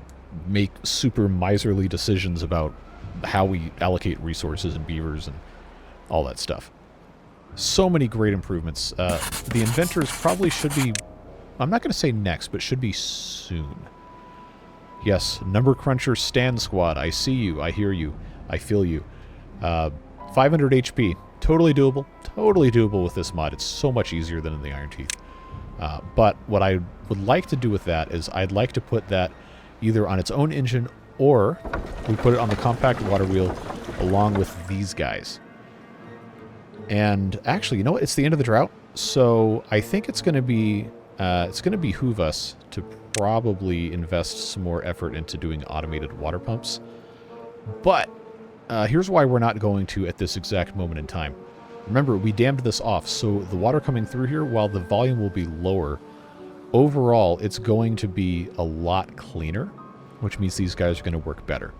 make super miserly decisions about how we allocate resources and beavers and all that stuff. So many great improvements. The inventors probably should be, I'm not going to say next, but should be soon. Yes, Number Cruncher Stand Squad. I see you. I hear you. I feel you. 500 HP. Totally doable. Totally doable with this mod. It's so much easier than in the Iron Teeth. But what I would like to do with that is I'd like to put that either on its own engine or we put it on the compact water wheel along with these guys. And actually, you know what? It's the end of the drought, so I think it's going to behoove us to probably invest some more effort into doing automated water pumps. But here's why we're not going to at this exact moment in time. Remember, we dammed this off, so the water coming through here, while the volume will be lower, overall it's going to be a lot cleaner, which means these guys are going to work better.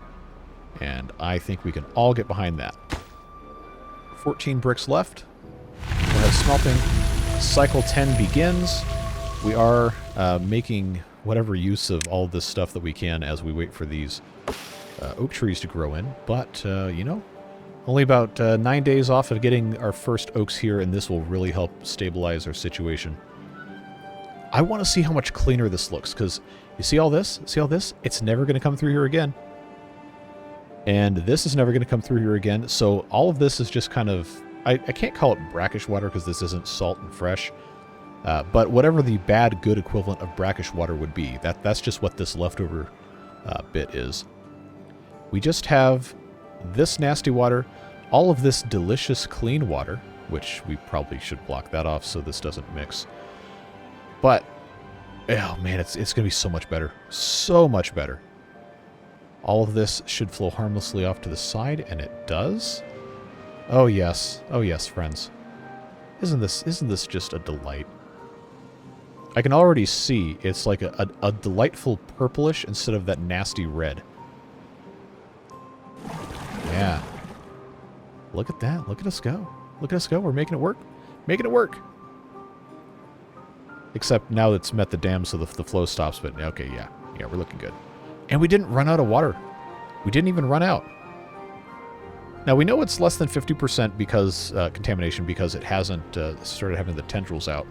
And I think we can all get behind that. 14 bricks left. Go ahead, smelting. Cycle 10 begins. We are making whatever use of all this stuff that we can as we wait for these oak trees to grow in. But, you know, only about 9 days off of getting our first oaks here, and this will really help stabilize our situation. I want to see how much cleaner this looks, because you see all this? See all this? It's never going to come through here again. And this is never going to come through here again. So all of this is just kind of... I can't call it brackish water because this isn't salt and fresh. But whatever the bad, good equivalent of brackish water would be, that's just what this leftover bit is. We just have this nasty water, all of this delicious clean water, which we probably should block that off so this doesn't mix. But, oh man, it's going to be so much better. So much better. All of this should flow harmlessly off to the side, and it does. Oh yes, friends. Isn't this just a delight? I can already see it's like a delightful purplish instead of that nasty red. Yeah. Look at that. Look at us go. Look at us go. We're making it work. Making it work. Except now it's met the dam, so the flow stops. But okay, yeah, we're looking good. And we didn't run out of water. We didn't even run out. Now, we know it's less than 50% because contamination because it hasn't started having the tendrils out.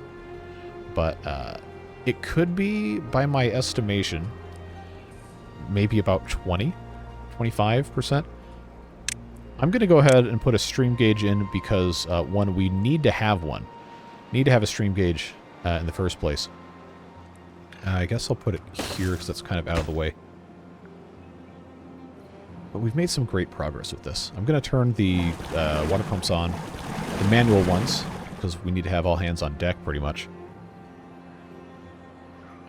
But it could be, by my estimation, maybe about 25%. I'm going to go ahead and put a stream gauge in because, one, we need to have one. Need to have a stream gauge in the first place. I guess I'll put it here because that's kind of out of the way. But we've made some great progress with this. I'm going to turn the water pumps on, the manual ones, because we need to have all hands on deck pretty much.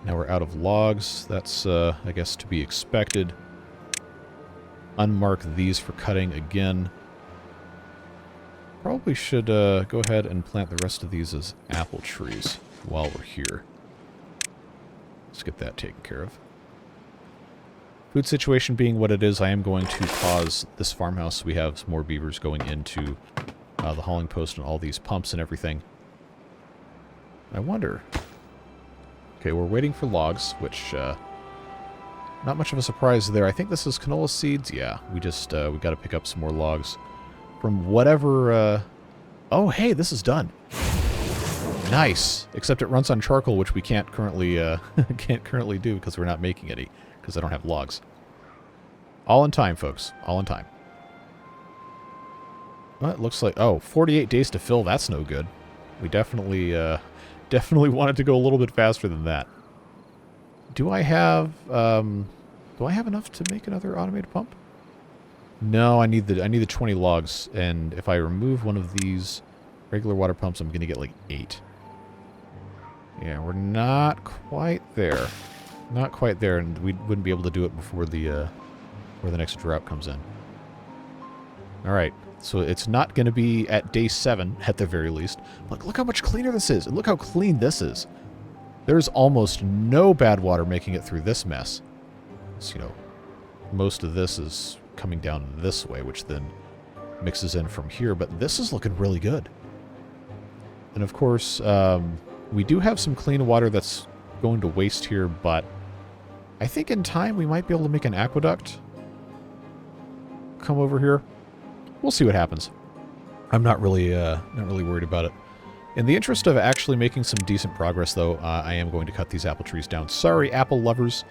Now we're out of logs. That's, I guess, to be expected. Unmark these for cutting again. Probably should go ahead and plant the rest of these as apple trees while we're here. Let's get that taken care of. Food situation being what it is, I am going to pause this farmhouse so we have some more beavers going into the hauling post and all these pumps and everything. I wonder... Okay, we're waiting for logs, which, not much of a surprise there. I think this is canola seeds. Yeah, we just, we got to pick up some more logs from whatever, Oh, hey, this is done. Nice. Except it runs on charcoal, which we can't currently do because we're not making any, because I don't have logs. All in time, folks. All in time. Well, it looks like... Oh, 48 days to fill. That's no good. We definitely Definitely wanted to go a little bit faster than that. Do I have enough to make another automated pump? No, I need the 20 logs, and if I remove one of these regular water pumps, I'm going to get like 8. Yeah, we're not quite there. Not quite there, and we wouldn't be able to do it before the next drought comes in. All right, so it's not going to be at day 7 at the very least. Look how much cleaner this is, and look how clean this is. There's almost no bad water making it through this mess. So, you know, most of this is coming down this way, which then mixes in from here, but this is looking really good. And of course, we do have some clean water that's going to waste here, but I think in time we might be able to make an aqueduct come over here. We'll see what happens. I'm not really worried about it. In the interest of actually making some decent progress, though, I am going to cut these apple trees down. Sorry, apple lovers.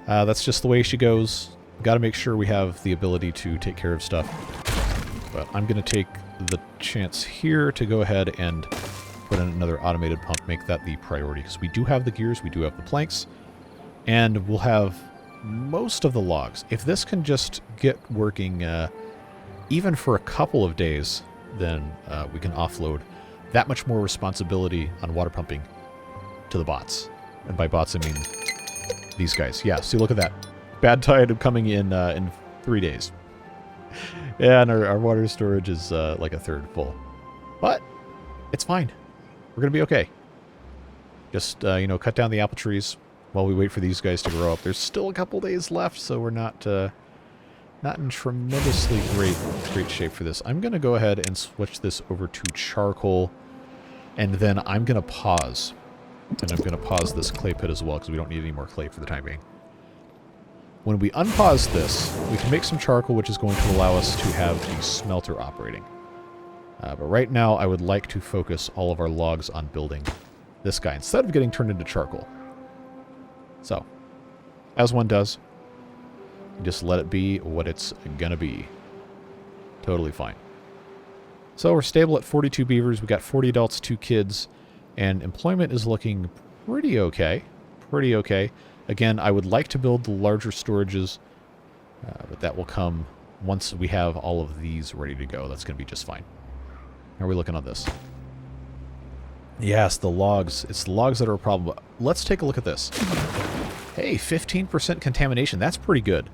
That's just the way she goes. Got to make sure we have the ability to take care of stuff. But I'm going to take the chance here to go ahead and put in another automated pump, make that the priority, because we do have the gears, we do have the planks, and we'll have most of the logs. If this can just get working even for a couple of days, then we can offload that much more responsibility on water pumping to the bots. And by bots, I mean these guys. Yeah, see, look at that. Bad tide coming in 3 days. Yeah, and our water storage is like a third full. But it's fine. We're going to be okay. Just, you know, cut down the apple trees while we wait for these guys to grow up. There's still a couple days left, so we're not in tremendously great shape for this. I'm going to go ahead and switch this over to charcoal, and then I'm going to pause. And I'm going to pause this clay pit as well, because we don't need any more clay for the time being. When we unpause this, we can make some charcoal, which is going to allow us to have the smelter operating. But right now, I would like to focus all of our logs on building this guy, instead of getting turned into charcoal. So, as one does, you just let it be what it's gonna be. Totally fine. So we're stable at 42 beavers, we got 40 adults, 2 kids, and employment is looking pretty okay. Pretty okay. Again, I would like to build the larger storages, but that will come once we have all of these ready to go. That's going to be just fine. How are we looking on this? Yes, the logs. It's the logs that are a problem. Let's take a look at this. Hey, 15% contamination. That's pretty good.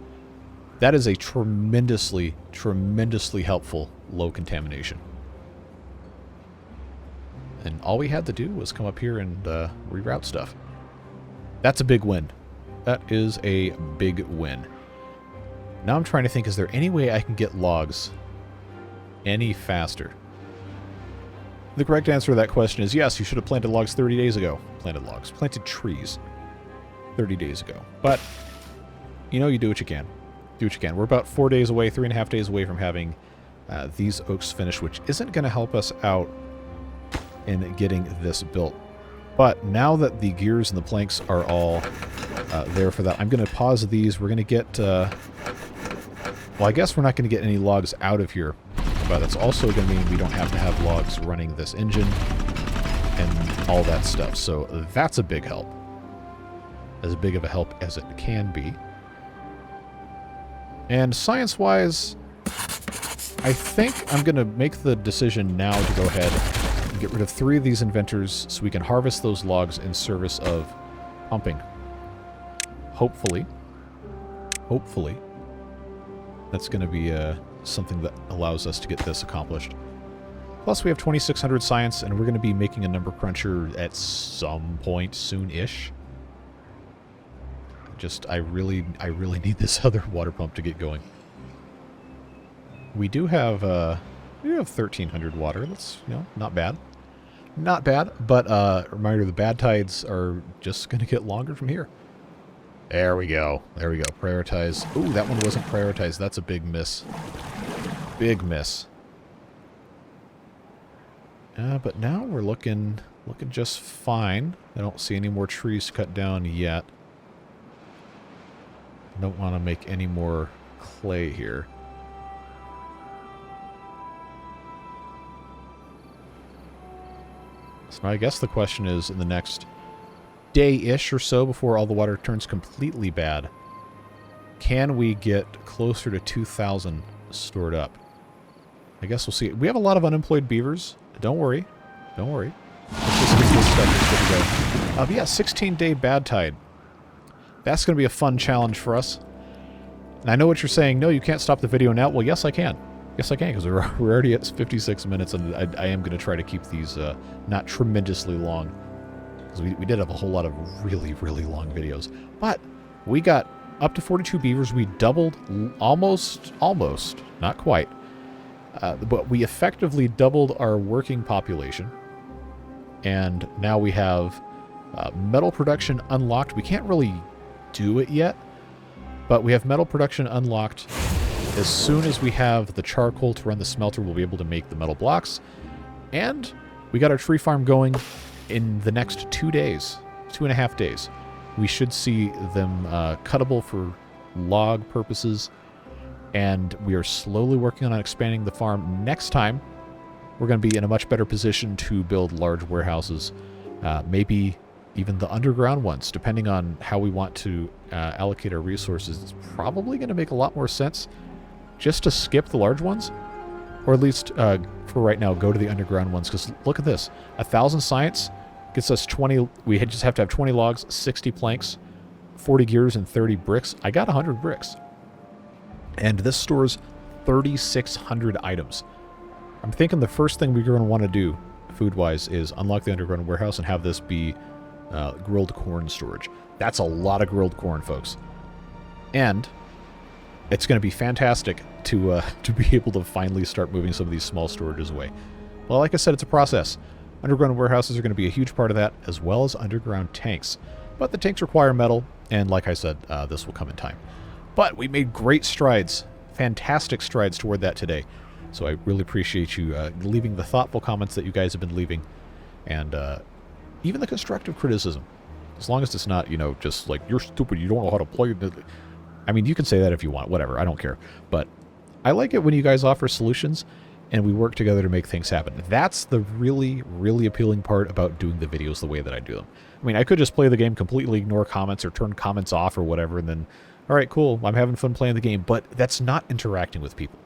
That is a tremendously helpful low contamination. And all we had to do was come up here and reroute stuff. That's a big win. That is a big win. Now I'm trying to think, is there any way I can get logs any faster? The correct answer to that question is yes, you should have planted logs 30 days ago. Planted trees 30 days ago. But, you know, you do what you can. Do what you can. We're about 4 days away, 3.5 days away from having these oaks finished, which isn't going to help us out in getting this built. But now that the gears and the planks are all there for that, I'm going to pause these. We're going to get... well, I guess we're not going to get any logs out of here. But that's also going to mean we don't have to have logs running this engine and all that stuff. So that's a big help. As big of a help as it can be. And science-wise, I think I'm going to make the decision now to go ahead and get rid of 3 of these inventors so we can harvest those logs in service of pumping. Hopefully, that's going to be something that allows us to get this accomplished. Plus, we have 2,600 science, and we're going to be making a number cruncher at some point soon-ish. I really need this other water pump to get going. We do have 1,300 water. That's, you know, not bad. Not bad, but reminder, the bad tides are just going to get longer from here. There we go. There we go. Prioritize. Ooh, that one wasn't prioritized. That's a big miss. Big miss. But now we're looking just fine. I don't see any more trees cut down yet. I don't want to make any more clay here. So I guess the question is, in the next day-ish or so before all the water turns completely bad, can we get closer to 2,000 stored up? I guess we'll see. We have a lot of unemployed beavers. Don't worry. Don't worry. Let's just get this stuff good to go. But yeah, 16-day bad tide. That's going to be a fun challenge for us. And I know what you're saying. No, you can't stop the video now. Well, yes, I can. Yes, I can, because we're already at 56 minutes, and I am going to try to keep these not tremendously long. Because we did have a whole lot of really, really long videos. But we got up to 42 beavers. We doubled, almost, not quite. But we effectively doubled our working population. And now we have metal production unlocked. We can't really do it yet, but we have metal production unlocked. As soon as we have the charcoal to run the smelter, we'll be able to make the metal blocks. And we got our tree farm going in the next 2 days, 2.5 days. We should see them cuttable for log purposes. And we are slowly working on expanding the farm. Next time, we're going to be in a much better position to build large warehouses, maybe even the underground ones, depending on how we want to allocate our resources. It's probably going to make a lot more sense just to skip the large ones, or at least for right now, go to the underground ones. Because look at this, 1,000 science gets us 20. We just have to have 20 logs, 60 planks, 40 gears, and 30 bricks. I got 100 bricks. And this stores 3,600 items. I'm thinking the first thing we're going to want to do, food-wise, is unlock the underground warehouse and have this be grilled corn storage. That's a lot of grilled corn, folks. And it's going to be fantastic to be able to finally start moving some of these small storages away. Well, like I said, it's a process. Underground warehouses are going to be a huge part of that, as well as underground tanks. But the tanks require metal, and like I said, this will come in time. But we made great strides, fantastic strides toward that today. So I really appreciate you leaving the thoughtful comments that you guys have been leaving, and even the constructive criticism. As long as it's not, you know, just like, you're stupid, you don't know how to play. I mean, you can say that if you want, whatever, I don't care. But I like it when you guys offer solutions, and we work together to make things happen. That's the really, really appealing part about doing the videos the way that I do them. I mean, I could just play the game, completely ignore comments, or turn comments off or whatever, and then, all right, cool, I'm having fun playing the game, but that's not interacting with people.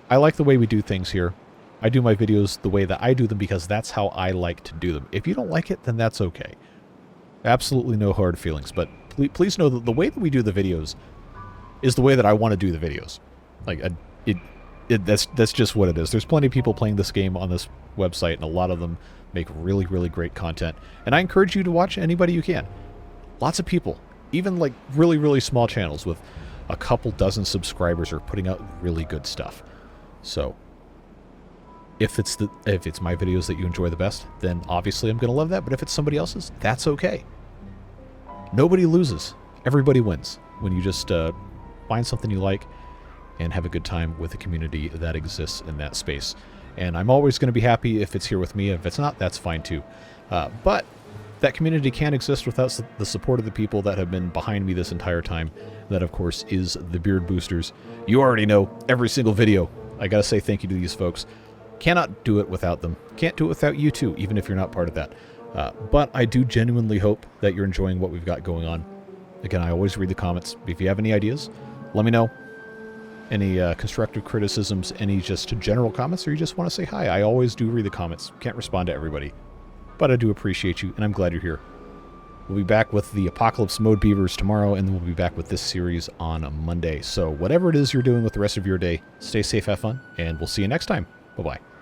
I like the way we do things here. I do my videos the way that I do them because that's how I like to do them. If you don't like it, then that's okay. Absolutely no hard feelings, but please know that the way that we do the videos is the way that I want to do the videos. Like, that's just what it is. There's plenty of people playing this game on this website, and a lot of them make really, really great content. And I encourage you to watch anybody you can. Lots of people, even like really, really small channels with a couple dozen subscribers, are putting out really good stuff. So if it's my videos that you enjoy the best, then obviously I'm going to love that. But if it's somebody else's, that's okay. Nobody loses. Everybody wins when you just find something you like and have a good time with the community that exists in that space. And I'm always going to be happy if it's here with me. If it's not, that's fine too. But that community can't exist without the support of the people that have been behind me this entire time. That, of course, is the Beard Boosters. You already know, every single video, I got to say thank you to these folks. Cannot do it without them. Can't do it without you too, even if you're not part of that. But I do genuinely hope that you're enjoying what we've got going on. Again, I always read the comments. If you have any ideas, let me know. Any constructive criticisms, any just general comments, or you just want to say hi. I always do read the comments. Can't respond to everybody. But I do appreciate you, and I'm glad you're here. We'll be back with the Apocalypse Mode Beavers tomorrow, and then we'll be back with this series on Monday. So whatever it is you're doing with the rest of your day, stay safe, have fun, and we'll see you next time. Bye-bye.